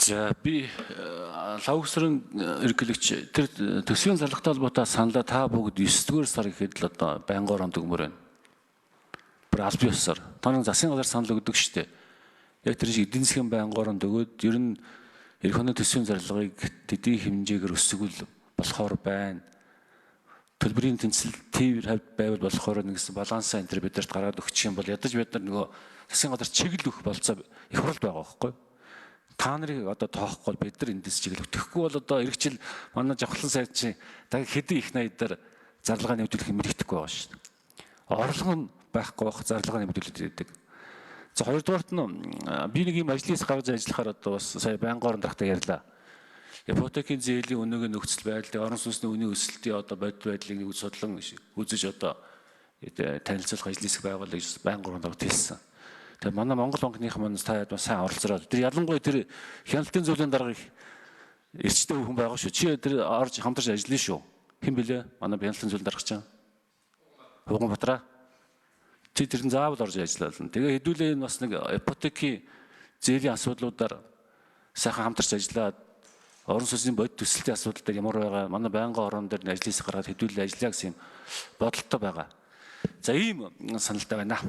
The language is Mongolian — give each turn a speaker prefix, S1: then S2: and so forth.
S1: За би лавгсрын эрхлэгч тэр төсвийн залхахтай холбоотой саналаа та бүгд 9-р сар ихэд л одоо байнгын онд өгмөр байна. Бүр аль бие усаар таны засгийн газар санал өгдөг штэ. Яг тэр шиг эдийн засгийн байнгын онд өгөөд ер нь эх оны төсвийн зарлагыг төдий хэмжээгээр өсгөл болохоор байна. Төлбөрийн тэнцэл тээвэр хавьд байвал болохоор нэгсэн балансаа энэ төр бидэрт гаргаад өгчих юм бол ядаж бид нар нөгөө засгийн газар чиглэл өгөх болцоо их хурд байгаа байхгүй. Та нарыг одоо тоохгүй бол бид нар эндээс чиглэл өгөхгүй бол одоо эх жил манай жавхлан сайд чи дахин хэдэн их найдаар зарлагаа нэмэгдүүлэх юм хэрэгтэхгүй байгаа шүү дээ. Орлого нь байхгүй байх зарлагаа нэмэгдүүлээд байдаг. За хоёрдугаарт нь би нэг юм ажлын гаргаж ажиллахаар одоо бас сая байнгын орон дарагтай ярьлаа. Ипотекийн зээлийн өнөөгийн нөхцөл байдлыг орон сүнсний үнийн өсөлтийн одоо бодит байдлыг нэг судлан үзэж одоо танилцуулах ажлын хэсэг байгуулъя гэж байнгын орон дарагт хэлсэн. Тэгээ манай Монгол банкныхан маань та сайн оролцоод тэр ялангуяа тэр хяналтын зөвлөлийн дарга их эрчтэй хүн байгаа шүү. Чи тэр орж хамтарч ажиллана шүү. Хэн блэ? Манай хяналтын зөвлөлийн дарга чинь. Хуган Батраа. Чи тэрэн заавал орж ажиллана. Тэгээ хэдүүлээ энэ бас нэг ипотекийн зээлийн асуудлуудаар сайхан хамтарч ажиллаад орон сүнсний бодит төсөлтийн асуудал дээр ямар байгаа манай байнгын орон дээр ажлын хэсэг гаргаад хэдүүлээ ажиллаа гэсэн юм бодолтой байгаа. За ийм саналтай байна.